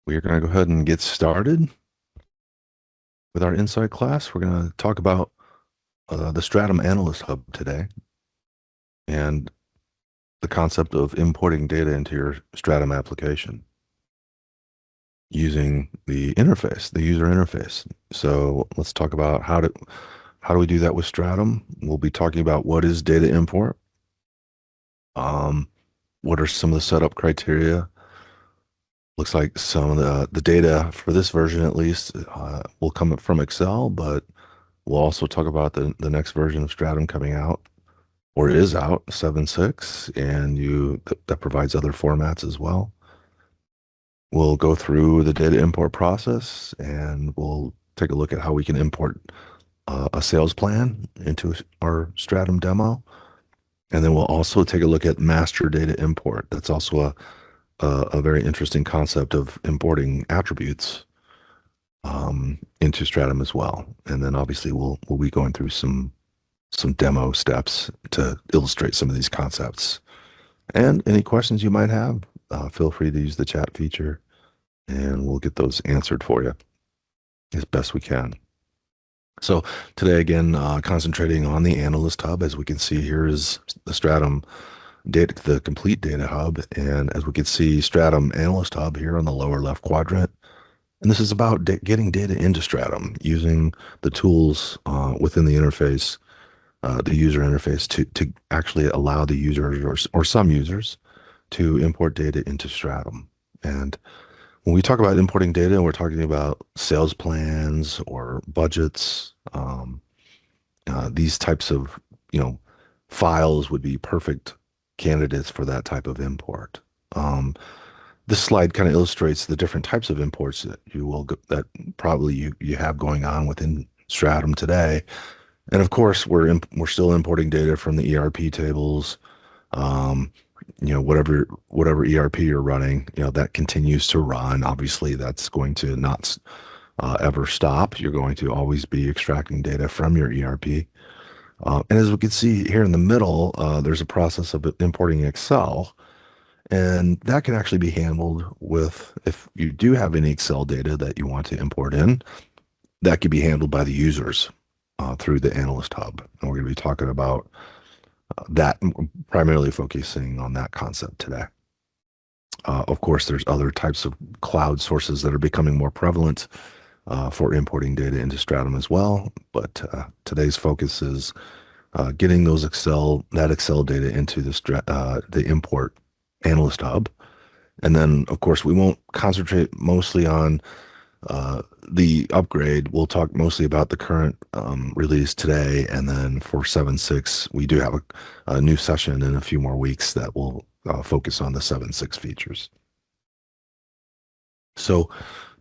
We are going to go ahead and get started with our Insight class. We're going to talk about the Stratum Analyst Hub today and the concept of importing data into your Stratum application using the interface, the user interface. So let's talk about how do we do that with Stratum. We'll be talking about what is data import, um, what are some of the setup criteria. Looks like some of the data for this version at least will come from Excel, but we'll also talk about the next version of Stratum coming out or is out, 7.6, and that provides other formats as well. We'll go through the data import process and we'll take a look at how we can import a sales plan into our Stratum demo. And then we'll also take a look at master data import. That's also a very interesting concept of importing attributes into Stratum as well. And then obviously we'll be going through some demo steps to illustrate some of these concepts. And any questions you might have, feel free to use the chat feature and we'll get those answered for you as best we can. So today, again, concentrating on the Analyst Hub. As we can see here is the Stratum data, the complete data hub. And as we can see, Stratum Analyst Hub here on the lower left quadrant. And this is about getting data into Stratum using the tools within the interface, the user interface to actually allow the users or some users to import data into Stratum. And when we talk about importing data, we're talking about sales plans or budgets. These types of, files would be perfect candidates for that type of import. This slide kind of illustrates the different types of imports that probably you have going on within Stratum today. And of course, we're still importing data from the ERP tables. Um, whatever ERP you're running, that continues to run. Obviously, that's going to not ever stop. You're going to always be extracting data from your ERP. And as we can see here in the middle, there's a process of importing Excel, and that can actually be handled if you do have any Excel data that you want to import in, that could be handled by the users through the Analyst Hub. And we're going to be talking about that, primarily focusing on that concept today. Of course, there's other types of cloud sources that are becoming more prevalent for importing data into Stratum as well. But today's focus is getting that Excel data into the import Analyst Hub. And then, of course, we won't concentrate mostly on the upgrade. We'll talk mostly about the current release today. And then for 7.6, we do have a new session in a few more weeks that will focus on the 7.6 features. So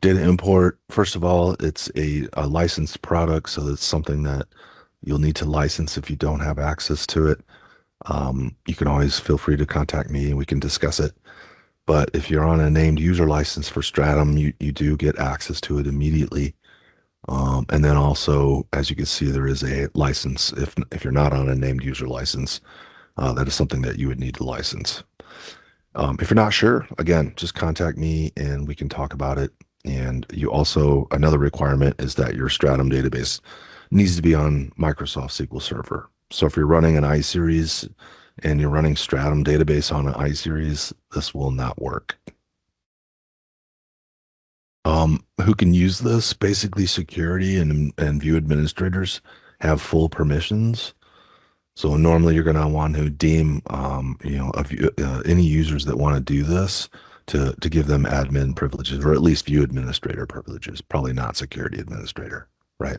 data import, first of all, it's a licensed product. So it's something that you'll need to license if you don't have access to it. You can always feel free to contact me and we can discuss it. But if you're on a named user license for Stratum, you do get access to it immediately. And then also, as you can see, there is a license. If you're not on a named user license, that is something that you would need to license. If you're not sure, again, just contact me and we can talk about it. And another requirement is that your Stratum database needs to be on Microsoft SQL Server. So if you're running an iSeries and you're running Stratum database on an iSeries, this will not work. Who can use this? Basically, security and view administrators have full permissions. So normally you're going to want to deem, any users that want to do this to give them admin privileges or at least view administrator privileges, probably not security administrator, right?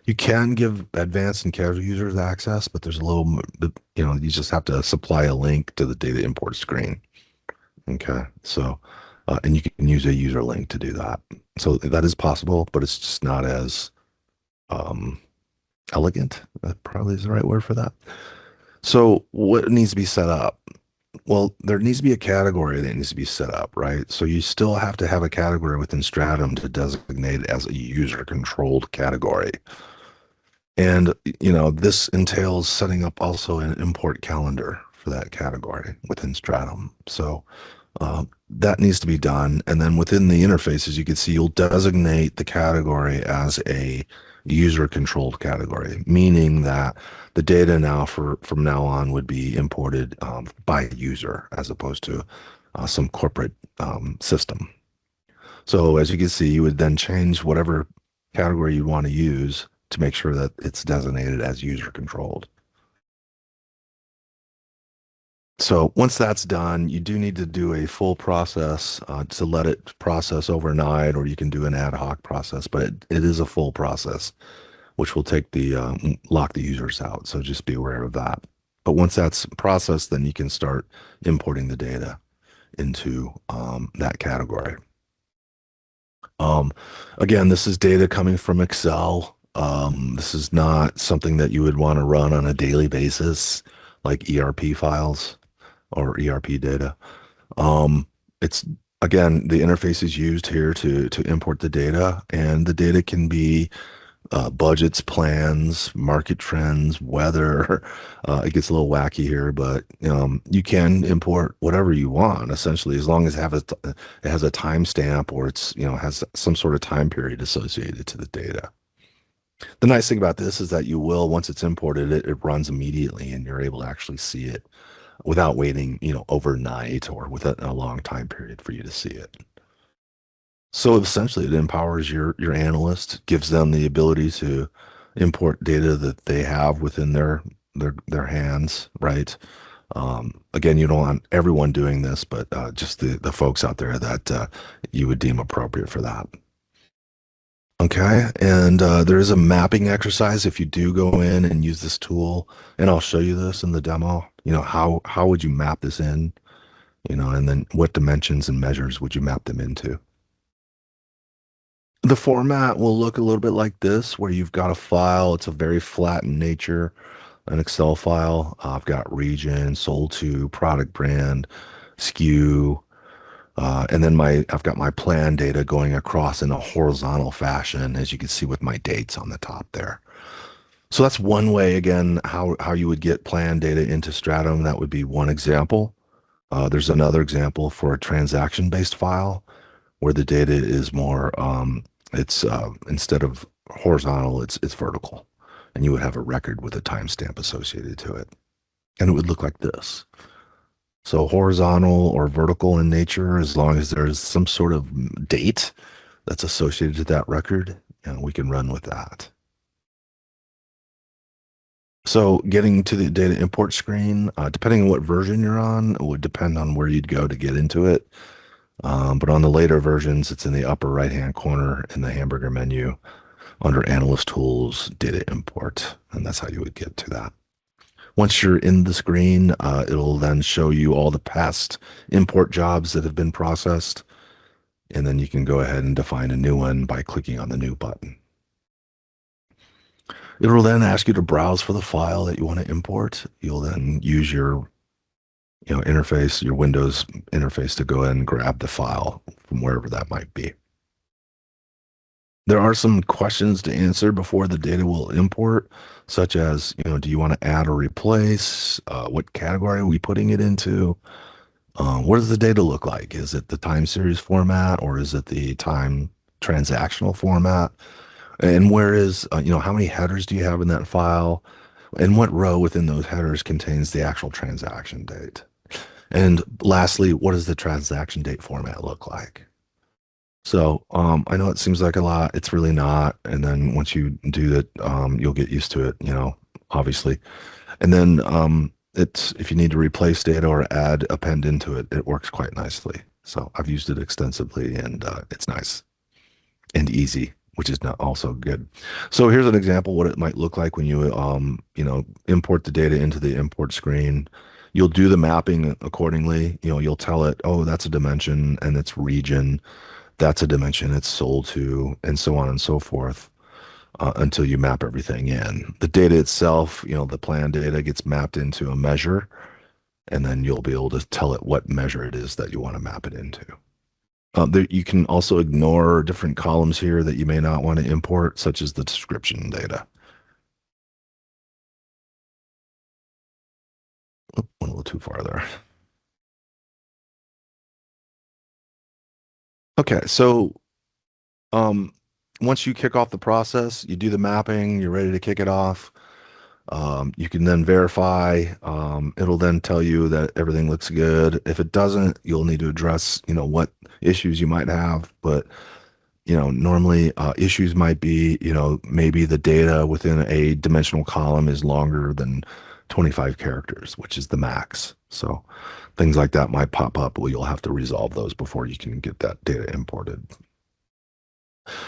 You can give advanced and casual users access, but there's you just have to supply a link to the data import screen. Okay. So, and you can use a user link to do that. So that is possible, but it's just not as um, elegant. That probably is the right word for that. So what needs to be set up? Well, there needs to be a category that needs to be set up, right? So you still have to have a category within Stratum to designate it as a user-controlled category. And, this entails setting up also an import calendar for that category within Stratum. So that needs to be done. And then within the interfaces, you can see you'll designate the category as a user controlled category, meaning that the data now from now on would be imported by user as opposed to some corporate system. So as you can see, you would then change whatever category you want to use to make sure that it's designated as user controlled. So once that's done, you do need to do a full process to let it process overnight, or you can do an ad hoc process, but it is a full process, which will take the lock the users out. So just be aware of that. But once that's processed, then you can start importing the data into that category. Um, Again, this is data coming from Excel. This is not something that you would want to run on a daily basis, like ERP files or ERP data. Um, it's again, the interface is used here to import the data, and the data can be budgets, plans, market trends, weather. It gets a little wacky here, but you can import whatever you want essentially, as long as it has a timestamp or it's has some sort of time period associated to the data. The nice thing about this is that you will, once it's imported, it runs immediately, and you're able to actually see it without waiting, overnight or with a long time period for you to see it. So essentially, it empowers your analyst, gives them the ability to import data that they have within their hands, right? Again, you don't want everyone doing this, but just the folks out there that you would deem appropriate for that. Okay, and there is a mapping exercise if you do go in and use this tool, and I'll show you this in the demo. How would you map this in? And then what dimensions and measures would you map them into? The format will look a little bit like this, where you've got a file. It's a very flat in nature, an Excel file. I've got region, sold to, product brand, SKU, and then I've got my plan data going across in a horizontal fashion, as you can see with my dates on the top there. So that's one way, again, how you would get plan data into Stratum. That would be one example. There's another example for a transaction-based file where the data is more it's instead of horizontal, it's vertical, and you would have a record with a timestamp associated to it, and it would look like this. So horizontal or vertical in nature, as long as there's some sort of date that's associated to that record, we can run with that. So getting to the data import screen, depending on what version you're on, it would depend on where you'd go to get into it. But on the later versions, it's in the upper right-hand corner in the hamburger menu under Analyst Tools, Data Import, and that's how you would get to that. Once you're in the screen, it'll then show you all the past import jobs that have been processed, and then you can go ahead and define a new one by clicking on the New button. It'll then ask you to browse for the file that you want to import. You'll then use your interface, your Windows interface, to go ahead and grab the file from wherever that might be. There are some questions to answer before the data will import, such as, do you want to add or replace? What category are we putting it into? What does the data look like? Is it the time series format, or is it the time transactional format? And how many headers do you have in that file? And what row within those headers contains the actual transaction date? And lastly, what does the transaction date format look like? So I know it seems like a lot. It's really not. And then once you do that, you'll get used to it, obviously. And then it's if you need to replace data or add append into it, it works quite nicely. So I've used it extensively, and it's nice and easy, which is not also good. So here's an example what it might look like when you import the data into the import screen. You'll do the mapping accordingly. You'll tell it, oh, that's a dimension and it's region. That's a dimension it's sold to, and so on and so forth, until you map everything in. The data itself, the plan data gets mapped into a measure, and then you'll be able to tell it what measure it is that you want to map it into. You can also ignore different columns here that you may not want to import, such as the description data. Oop, went a little too far there. Okay, so um, once you kick off the process, you do the mapping, you're ready to kick it off. You can then verify. It'll then tell you that everything looks good. If it doesn't, you'll need to address, what issues you might have. But, normally issues might be, maybe the data within a dimensional column is longer than 25 characters, which is the max. So things like that might pop up. Well, you'll have to resolve those before you can get that data imported.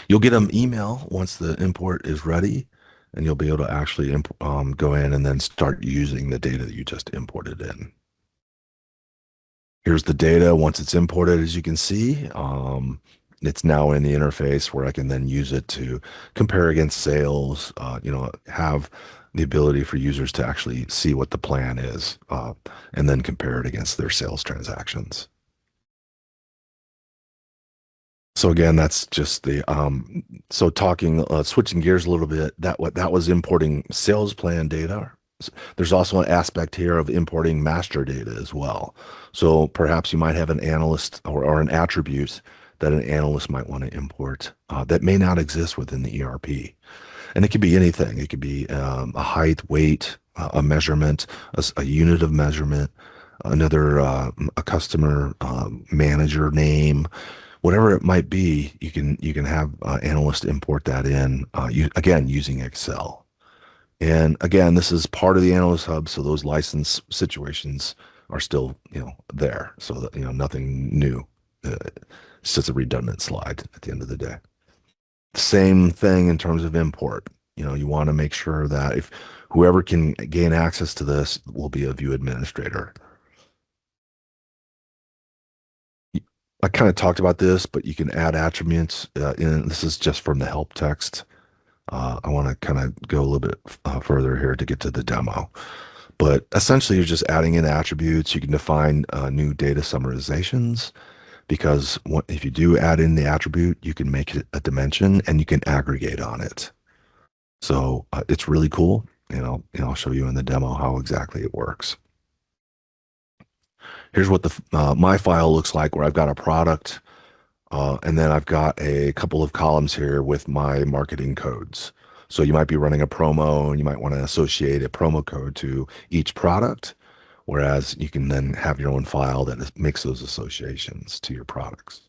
You'll get an email once the import is ready, and you'll be able to actually go in and then start using the data that you just imported in. Here's the data once it's imported, as you can see. It's now in the interface where I can then use it to compare against sales, have the ability for users to actually see what the plan is, and then compare it against their sales transactions. So again, that's just so talking, switching gears a little bit, that was importing sales plan data. There's also an aspect here of importing master data as well. So perhaps you might have an analyst or an attribute that an analyst might want to import that may not exist within the ERP. And it could be anything. It could be a height, weight, a measurement, a unit of measurement, another a customer manager name, whatever it might be. You can have analysts import that in again using Excel. And again, this is part of the analyst hub, so those license situations are still there, so that nothing new. It's just a redundant slide at the end of the day. Same thing in terms of import. You want to make sure that if whoever can gain access to this will be a view administrator. I kind of talked about this, but you can add attributes in. This is just from the help text. I want to kind of go a little bit further here to get to the demo. But essentially, you're just adding in attributes. You can define new data summarizations because if you do add in the attribute, you can make it a dimension and you can aggregate on it. So it's really cool. I'll show you in the demo how exactly it works. Here's what my file looks like, where I've got a product, and then I've got a couple of columns here with my marketing codes. So you might be running a promo, and you might want to associate a promo code to each product, whereas you can then have your own file that makes those associations to your products,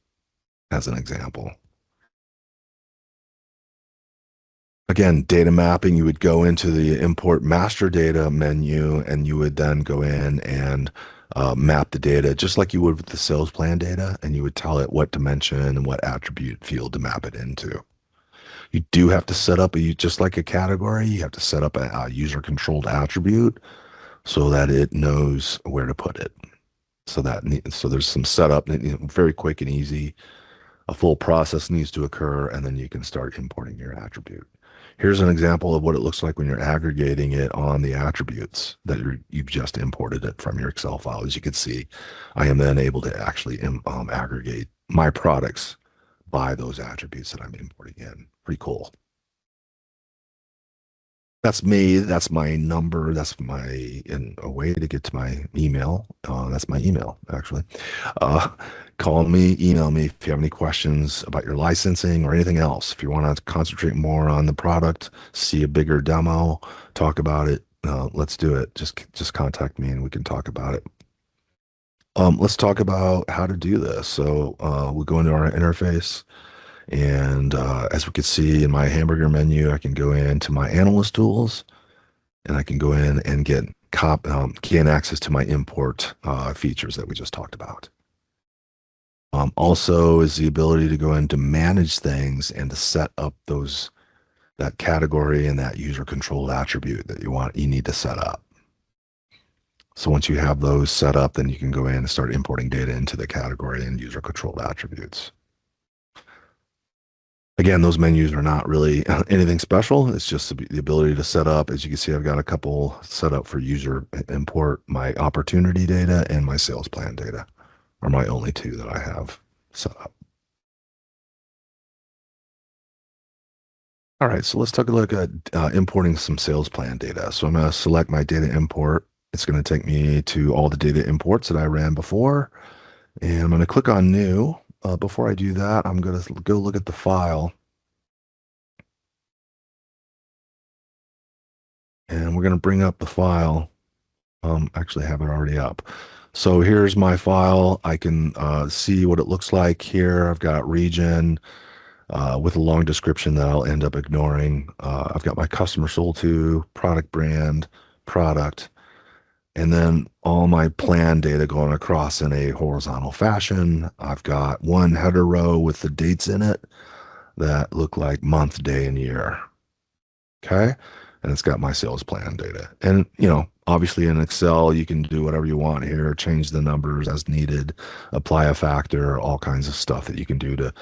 as an example. Again, data mapping, you would go into the import master data menu, and you would then go in and map the data just like you would with the sales plan data, and you would tell it what dimension and what attribute field to map it into. You do have to set up just like a category, you have to set up a user controlled attribute so that it knows where to put it. So there's some setup, very quick and easy. A full process needs to occur, and then you can start importing your attribute. Here's an example of what it looks like when you're aggregating it on the attributes that you've just imported it from your Excel file. As you can see, I am then able to actually aggregate my products by those attributes that I'm importing in. Pretty cool. That's me. That's my number. That's in a way to get to my email. That's my email, actually. Uh, Call me, email me if you have any questions about your licensing or anything else. If you want to concentrate more on the product, see a bigger demo, talk about it, let's do it. Just contact me and we can talk about it. Let's talk about how to do this. So we'll go into our interface. And as we can see in my hamburger menu, I can go into my analyst tools, and I can go in and gain access to my import features that we just talked about. Also is the ability to go in to manage things and to set up that category and that user controlled attribute that you need to set up. So once you have those set up, then you can go in and start importing data into the category and user controlled attributes. Again, those menus are not really anything special. It's just the ability to set up. As you can see, I've got a couple set up for user import. My opportunity data and my sales plan data are my only two that I have set up. All right, so let's take a look at importing some sales plan data. So I'm going to select my data import. It's going to take me to all the data imports that I ran before. And I'm going to click on new. before I do that, I'm going to go look at the file, and we're going to bring up the file. Actually have it already up. So here's my file. I can see what it looks like here. I've got region with a long description that I'll end up ignoring. I've got my customer sold to, product brand, product, and then all my plan data going across in a horizontal fashion. I've got one header row with the dates in it that look like month, day, and year. Okay. And it's got my sales plan data. And, obviously in Excel, you can do whatever you want here, change the numbers as needed, apply a factor, all kinds of stuff that you can do to,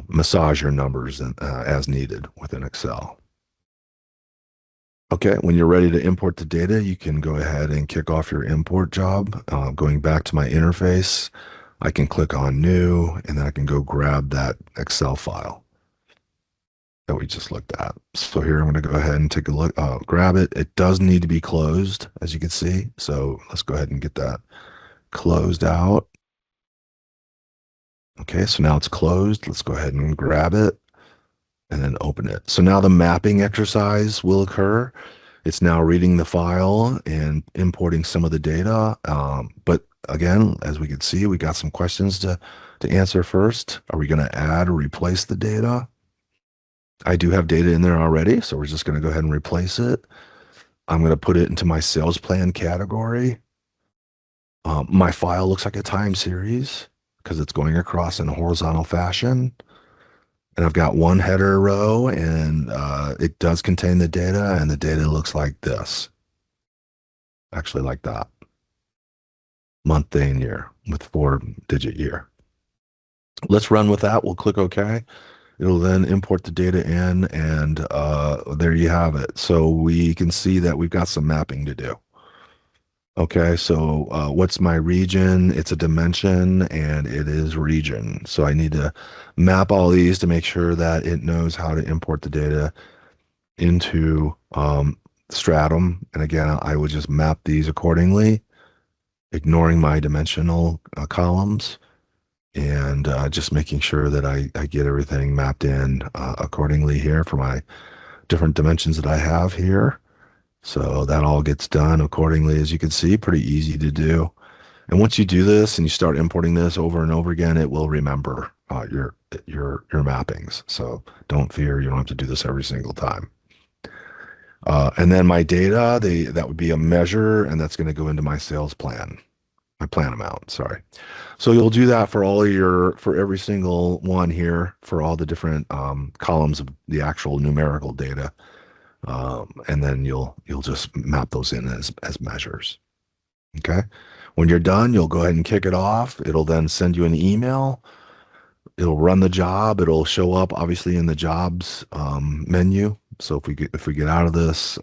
massage your numbers as needed within Excel. Okay. When you're ready to import the data, you can go ahead and kick off your import job. Going back to my interface, I can click on new, and then I can go grab that Excel file that we just looked at. So here I'm going to go ahead and take a look, grab it. It does need to be closed, as you can see. So let's go ahead and get that closed out. Okay, so now it's closed. Let's go ahead and grab it and then open it. So now the mapping exercise will occur. It's now reading the file and importing some of the data. But again, as we can see, we got some questions to answer first. Are we going to add or replace the data? I do have data in there already, so we're just going to go ahead and replace it. I'm going to put it into my sales plan category. My file looks like a time series because it's going across in a horizontal fashion. And I've got one header row, and it does contain the data, and the data looks like this. Actually, like that. Month, day, and year with 4-digit year. Let's run with that. We'll click OK. It'll then import the data in, and there you have it. So we can see that we've got some mapping to do. Okay, so what's my region? It's a dimension, and it is region. So I need to map all these to make sure that it knows how to import the data into Stratum. And again, I would just map these accordingly, ignoring my dimensional columns, and just making sure that I get everything mapped in accordingly here for my different dimensions that I have here. So that all gets done accordingly, as you can see, pretty easy to do. And once you do this and you start importing this over and over again, it will remember your mappings. So don't fear, you don't have to do this every single time. And then my data, that would be a measure, and that's going to go into my sales plan, my plan amount, sorry. So you'll do that for for every single one here, for all the different columns of the actual numerical data. And then you'll just map those in as measures. Okay. When you're done, you'll go ahead and kick it off. It'll then send you an email. It'll run the job. It'll show up obviously in the jobs menu. So if we get out of this,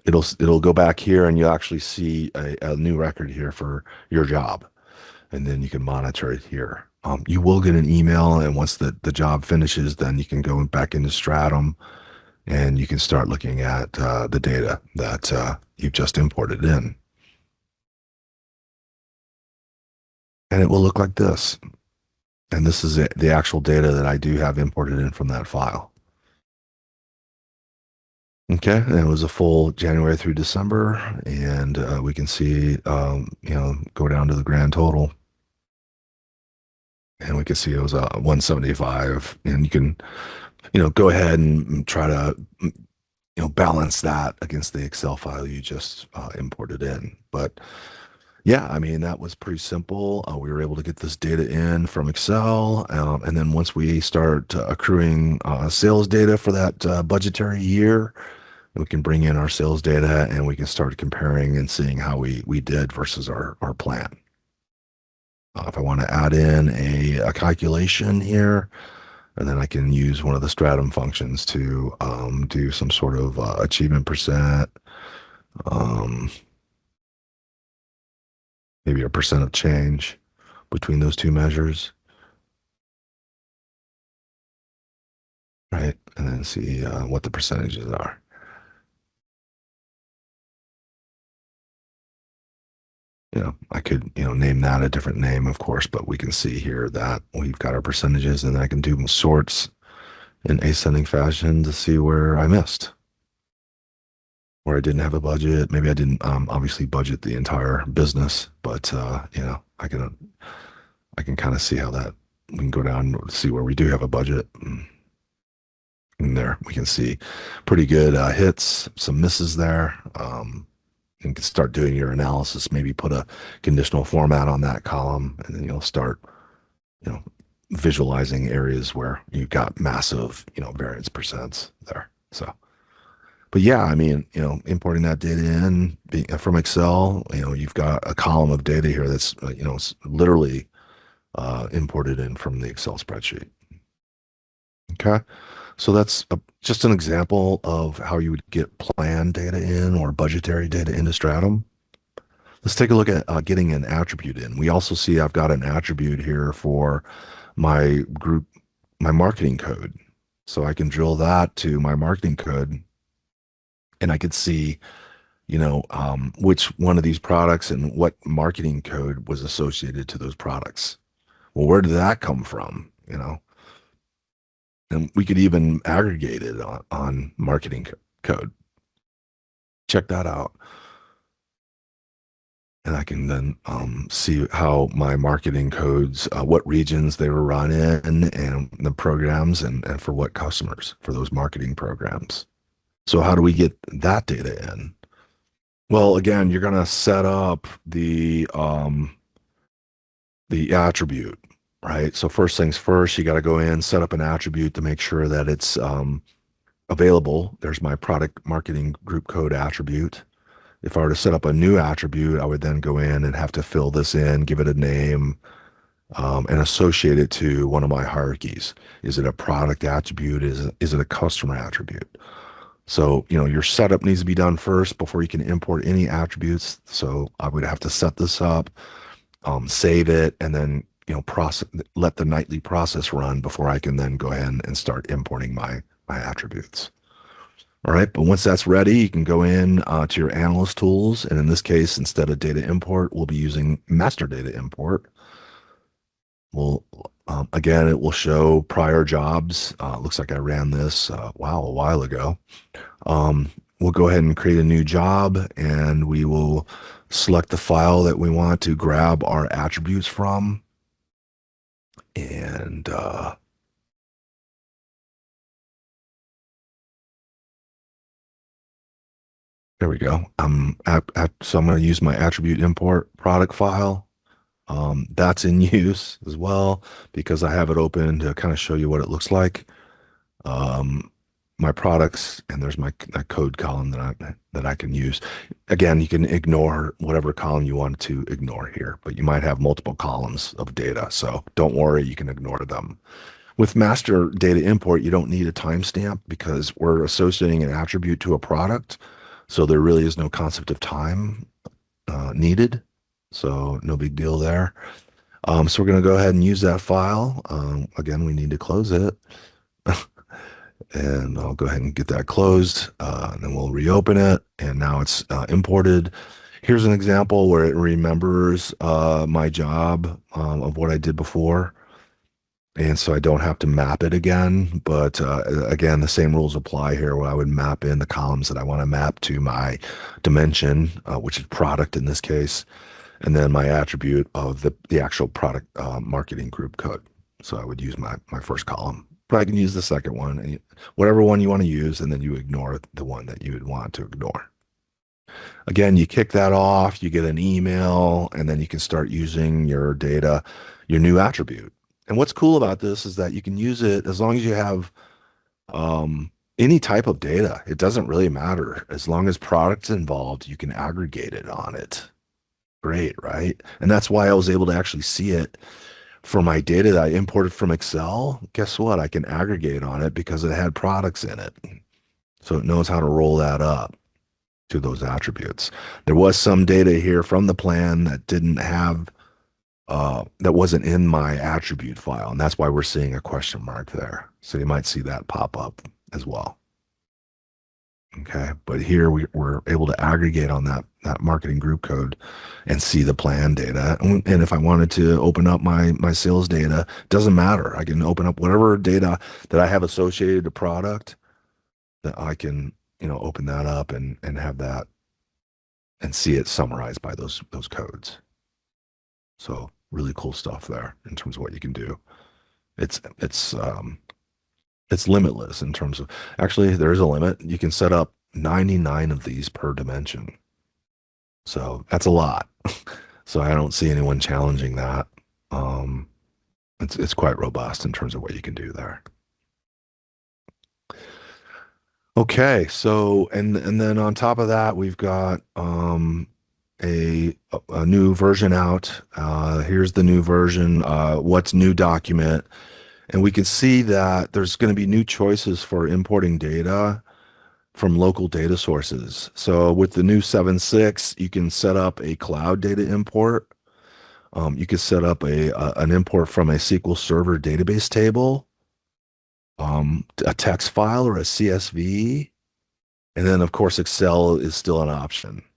it'll go back here, and you'll actually see a new record here for your job, and then you can monitor it here. You will get an email, and once the job finishes, then you can go back into Stratum, and you can start looking at the data that you've just imported in. And it will look like this. And this is the actual data that I do have imported in from that file. Okay, and it was a full January through December, and we can see, go down to the grand total, and we can see it was 175, and you can, go ahead and try to, balance that against the Excel file you just imported in. But yeah, I mean, that was pretty simple. We were able to get this data in from Excel. And then once we start accruing sales data for that budgetary year, we can bring in our sales data, and we can start comparing and seeing how we did versus our plan. If I want to add in a calculation here, and then I can use one of the Stratum functions to do some sort of achievement percent, um, maybe a percent of change between those two measures, right? And then see what the percentages are. I could, name that a different name, of course, but we can see here that we've got our percentages and I can do sorts in ascending fashion to see where I missed, where I didn't have a budget. Maybe I didn't obviously budget the entire business, but I can kind of see how that we can go down and see where we do have a budget. And there we can see pretty good hits, some misses there. You can start doing your analysis, maybe put a conditional format on that column, and then you'll start, you know, visualizing areas where you've got massive, variance percents there. So, but yeah, I mean, importing that data in from Excel, you've got a column of data here that's, literally imported in from the Excel spreadsheet. Okay. So that's just an example of how you would get plan data in or budgetary data into Stratum. Let's take a look at getting an attribute in. We also see I've got an attribute here for my group, my marketing code. So I can drill that to my marketing code and I could see, which one of these products and what marketing code was associated to those products. Well, where did that come from? And we could even aggregate it on marketing code. Check that out. And I can then see how my marketing codes, what regions they were run in, and the programs, and for what customers for those marketing programs. So how do we get that data in? Well, again, you're going to set up the attribute, right? So first things first, you got to go in, set up an attribute to make sure that it's available. There's my product marketing group code attribute. If I were to set up a new attribute, I would then go in and have to fill this in, give it a name, and associate it to one of my hierarchies. Is it a product attribute? Is it a customer attribute? So, your setup needs to be done first before you can import any attributes. So I would have to set this up, save it, and then, let the nightly process run before I can then go ahead and start importing my attributes. All right, but once that's ready, you can go in to your analyst tools. And in this case, instead of data import, we'll be using master data import. We'll, again, it will show prior jobs. Looks like I ran this, a while ago. We'll go ahead and create a new job and we will select the file that we want to grab our attributes from. And there we go. So I'm going to use my attribute import product file. That's in use as well because I have it open to kind of show you what it looks like. My products, and there's my code column that I can use. Again, you can ignore whatever column you want to ignore here, but you might have multiple columns of data, so don't worry, you can ignore them. With master data import, you don't need a timestamp because we're associating an attribute to a product, so there really is no concept of time needed. So no big deal there. So we're going to go ahead and use that file. Again, we need to close it. And I'll go ahead and get that closed. And then we'll reopen it. And now it's imported. Here's an example where it remembers my job of what I did before. And so I don't have to map it again. But again, the same rules apply here where I would map in the columns that I want to map to my dimension, which is product in this case, and then my attribute of the actual product marketing group code. So I would use my first column, but I can use the second one, and whatever one you want to use, and then you ignore the one that you would want to ignore. Again, you kick that off, you get an email, and then you can start using your data, your new attribute. And what's cool about this is that you can use it as long as you have any type of data. It doesn't really matter. As long as product's involved, you can aggregate it on it. Great, right? And that's why I was able to actually see it for my data that I imported from Excel. Guess what? I can aggregate on it because it had products in it. So it knows how to roll that up to those attributes. There was some data here from the plan that didn't have, that wasn't in my attribute file. And that's why we're seeing a question mark there. So you might see that pop up as well. Okay, but here we're able to aggregate on that marketing group code and see the plan data. And if I wanted to open up my sales data, doesn't matter. I can open up whatever data that I have associated to product that I can, open that up and have that and see it summarized by those codes. So really cool stuff there in terms of what you can do. It's limitless in terms of, actually there's a limit. You can set up 99 of these per dimension. So that's a lot. So I don't see anyone challenging that. Um, it's quite robust in terms of what you can do there. Okay, so and then on top of that, we've got a new version out. Here's the new version. What's new document, and we can see that there's going to be new choices for importing data from local data sources. So with the new 7.6, you can set up a cloud data import. You can set up an import from a SQL Server database table, a text file or a CSV, and then of course Excel is still an option.